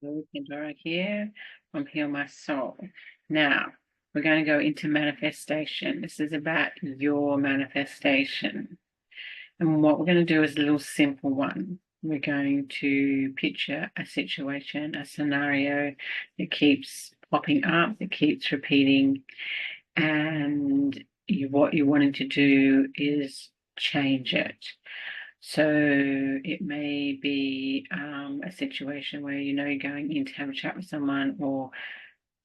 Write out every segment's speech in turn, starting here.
Pandora here from Heal My Soul. Now, we're going to go into manifestation. This is about your manifestation. And what we're going to do is a little simple one. We're going to picture a situation, a scenario that keeps popping up, that keeps repeating, and what you're wanting to do is change it. So it may be a situation where you're going in to have a chat with someone, or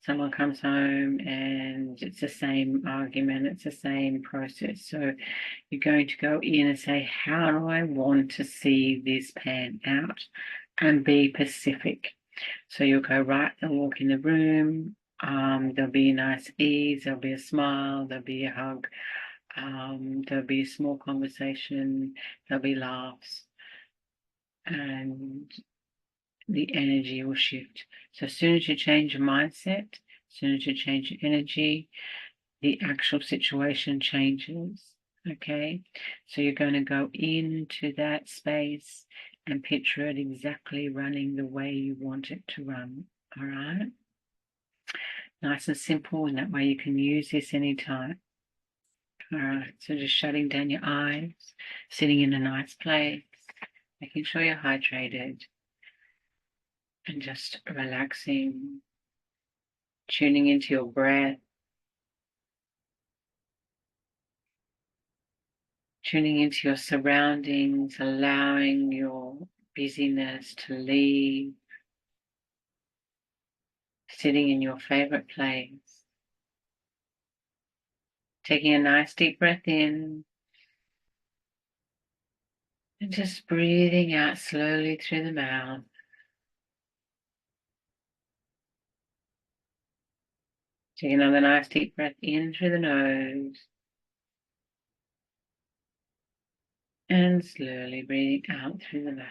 someone comes home and it's the same argument, it's the same process. So you're going to go in and say, how do I want to see this pan out? And be specific. So you'll go, right, they'll walk in the room, there'll be a nice ease, there'll be a smile, there'll be a hug. There'll be a small conversation, there'll be laughs, and the energy will shift. So as soon as you change your mindset, as soon as you change your energy, the actual situation changes. Okay, so you're going to go into that space and picture it exactly running the way you want it to run. All right, nice and simple, and that way you can use this anytime. All right, so just shutting down your eyes, sitting in a nice place, making sure you're hydrated, and just relaxing, tuning into your breath, tuning into your surroundings, allowing your busyness to leave, sitting in your favorite place, taking a nice deep breath in, and just breathing out slowly through the mouth. Take another nice deep breath in through the nose, and slowly breathing out through the mouth.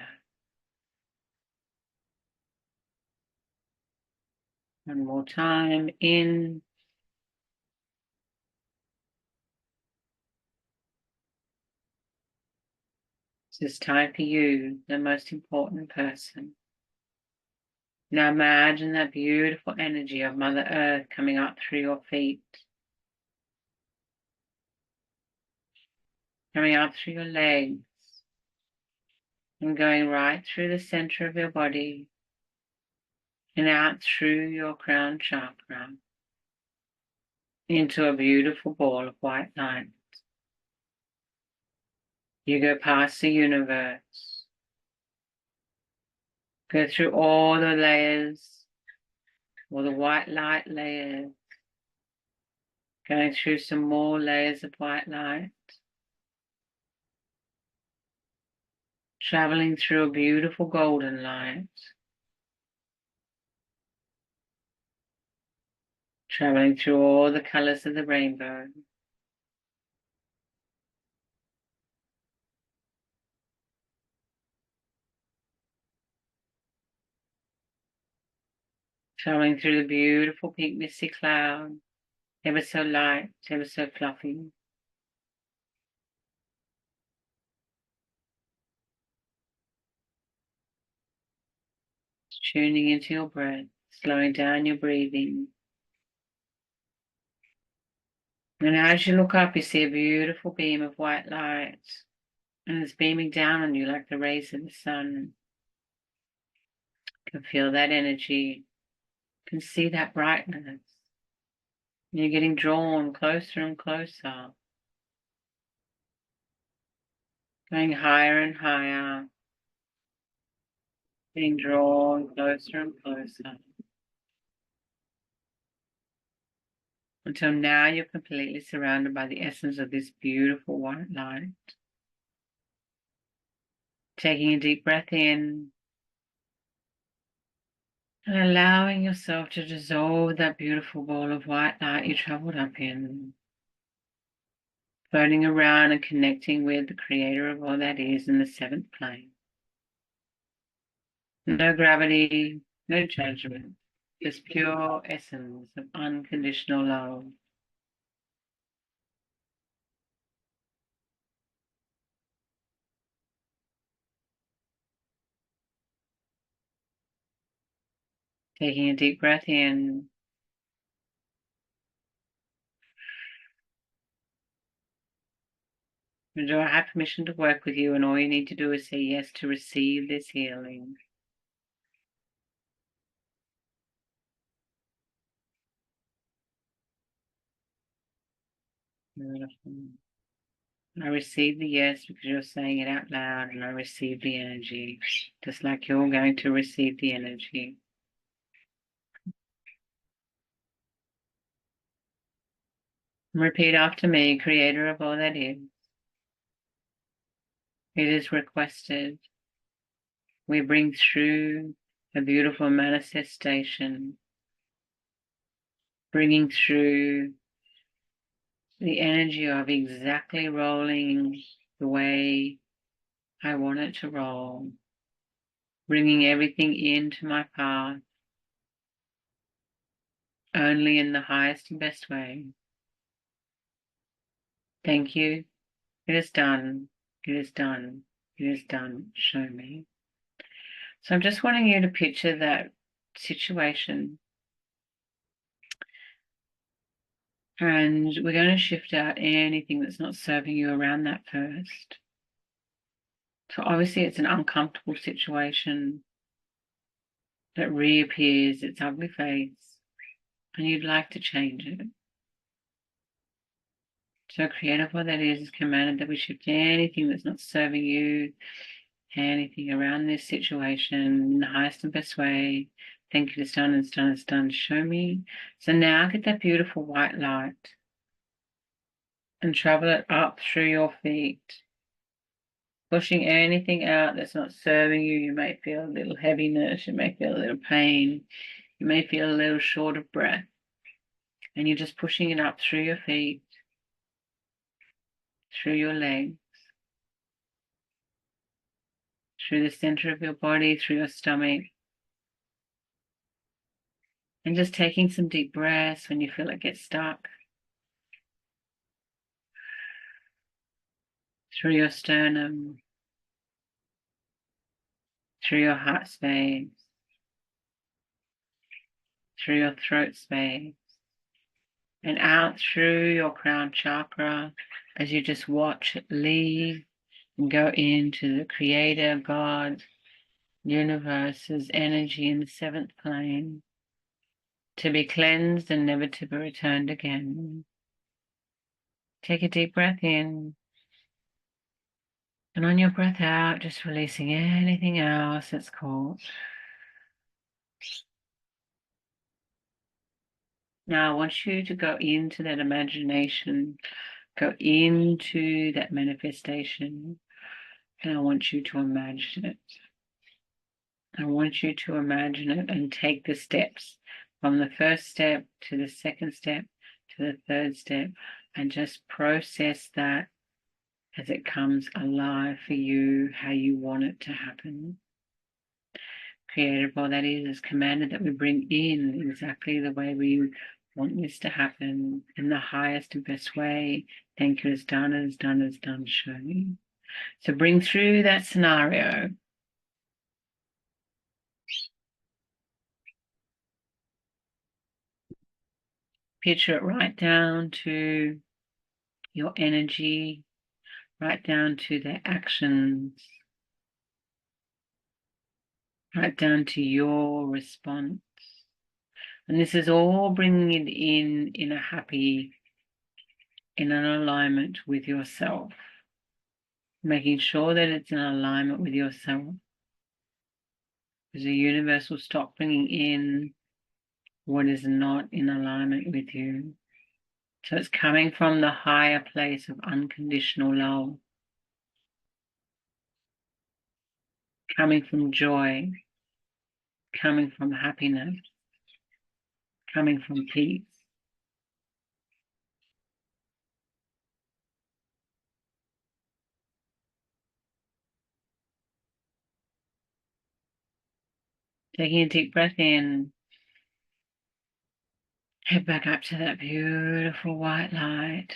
One more time, in, it's time for you, the most important person. Now imagine that beautiful energy of Mother Earth coming up through your feet, coming up through your legs, and going right through the center of your body and out through your crown chakra into a beautiful ball of white light. You go past the universe, go through all the layers, all the white light layers, going through some more layers of white light, traveling through a beautiful golden light, traveling through all the colors of the rainbow, traveling through the beautiful pink misty cloud, ever so light, ever so fluffy. Tuning into your breath, slowing down your breathing. And as you look up, you see a beautiful beam of white light, and it's beaming down on you like the rays of the sun. You can feel that energy, you can see that brightness. You're getting drawn closer and closer, going higher and higher, being drawn closer and closer, until now you're completely surrounded by the essence of this beautiful white light. Taking a deep breath in and allowing yourself to dissolve that beautiful ball of white light you traveled up in, floating around and connecting with the creator of all that is in the seventh plane. No gravity, no judgment, just pure essence of unconditional love. Taking a deep breath in. Do I have permission to work with you? And all you need to do is say yes to receive this healing. Beautiful. I receive the yes because you're saying it out loud, and I receive the energy, just like you're going to receive the energy. Repeat after me, Creator of all that is. It is requested. We bring through a beautiful manifestation, bringing through the energy of exactly rolling the way I want it to roll, bringing everything into my path only in the highest and best way. Thank you. It is done. It is done. It is done. Show me. So I'm just wanting you to picture that situation. And we're going to shift out anything that's not serving you around that first. So obviously it's an uncomfortable situation that reappears its ugly face, and you'd like to change it. So Creator, what that is commanded that we shift anything that's not serving you, anything around this situation in the highest and best way. Thank you, it's done, it's done, it's done. Show me. So now get that beautiful white light and travel it up through your feet, pushing anything out that's not serving you. You may feel a little heaviness, you may feel a little pain, you may feel a little short of breath, and you're just pushing it up through your feet, through your legs, through the center of your body, through your stomach, and just taking some deep breaths when you feel it get stuck, through your sternum, through your heart space, through your throat space, and out through your crown chakra as you just watch it leave and go into the Creator, God, universe's energy in the seventh plane, to be cleansed and never to be returned again. Take a deep breath in, and on your breath out, just releasing anything else that's caught. Now I want you to go into that imagination, go into that manifestation, and I want you to imagine it. I want you to imagine it and take the steps from the first step to the second step to the third step, and just process that as it comes alive for you, how you want it to happen. Creator, all that is commanded that we bring in exactly the way we want this to happen in the highest and best way. Thank you, it's done, it's done, it's done. Show me. So bring through that scenario. Picture it right down to your energy, right down to their actions, right down to your response. And this is all bringing it in a happy, in an alignment with yourself, making sure that it's in alignment with yourself. Because the universe will stop bringing in what is not in alignment with you. So it's coming from the higher place of unconditional love, coming from joy, coming from happiness, coming from peace. Taking a deep breath in, head back up to that beautiful white light.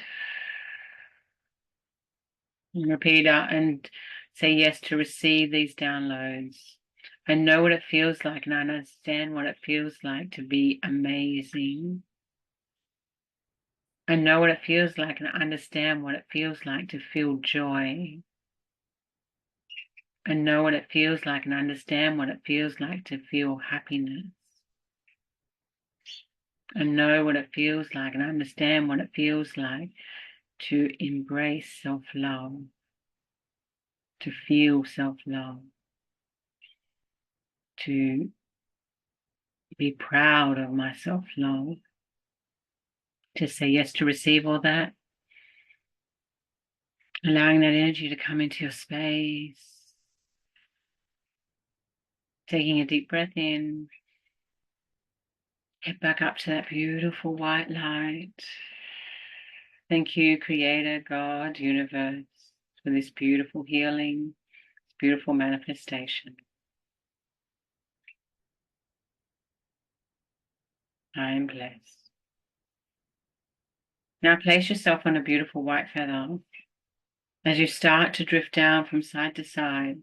And repeat out and say yes to receive these downloads. I know what it feels like, and I understand what it feels like to be amazing. I know what it feels like, and I understand what it feels like to feel joy. I know what it feels like, and I understand what it feels like to feel happiness. I know what it feels like, and I understand what it feels like to embrace self-love, to feel self-love, to be proud of my self-love, to say yes to receive all that, allowing that energy to come into your space, taking a deep breath in, get back up to that beautiful white light. Thank you, Creator, God, Universe, for this beautiful healing, this beautiful manifestation. I am blessed. Now place yourself on a beautiful white feather as you start to drift down from side to side,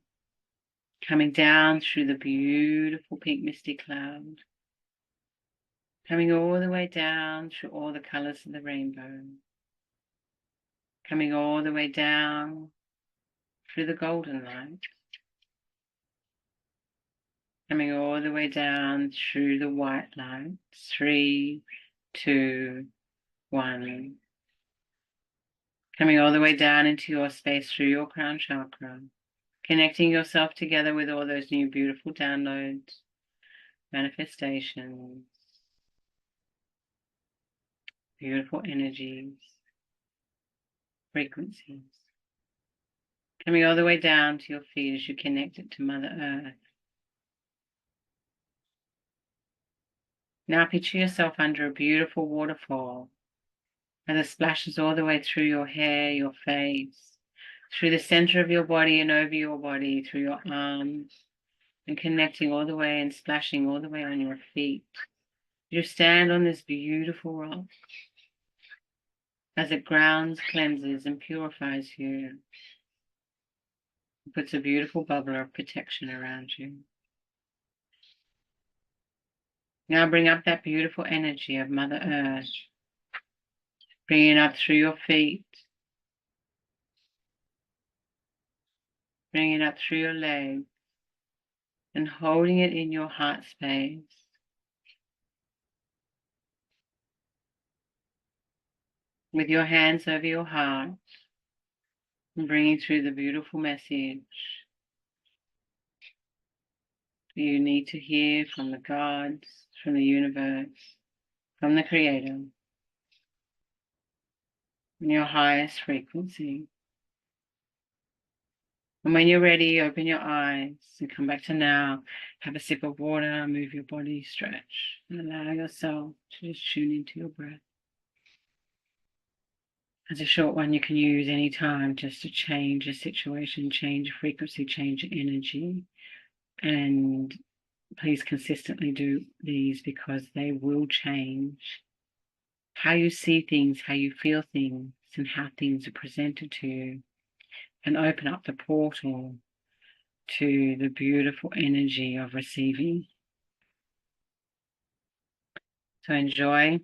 coming down through the beautiful pink misty cloud, coming all the way down through all the colors of the rainbow, coming all the way down through the golden light, coming all the way down through the white light. 3, 2, 1. Coming all the way down into your space through your crown chakra, connecting yourself together with all those new beautiful downloads, manifestations, beautiful energies, frequencies. Coming all the way down to your feet as you connect it to Mother Earth. Now picture yourself under a beautiful waterfall as it splashes all the way through your hair, your face, through the center of your body and over your body, through your arms, and connecting all the way and splashing all the way on your feet. You stand on this beautiful rock as it grounds, cleanses, and purifies you. It puts a beautiful bubble of protection around you. Now bring up that beautiful energy of Mother Earth. Bring it up through your feet. Bring it up through your legs. And holding it in your heart space. With your hands over your heart. And bringing through the beautiful message you need to hear from the gods, from the universe, from the Creator, in your highest frequency. And when you're ready, open your eyes and come back to now. Have a sip of water, move your body, stretch, and allow yourself to just tune into your breath. As a short one you can use any time just to change a situation, change a frequency, change energy. And please consistently do these because they will change how you see things, how you feel things, and how things are presented to you, and open up the portal to the beautiful energy of receiving. So enjoy.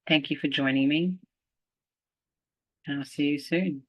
Thank you for joining me, and I'll see you soon.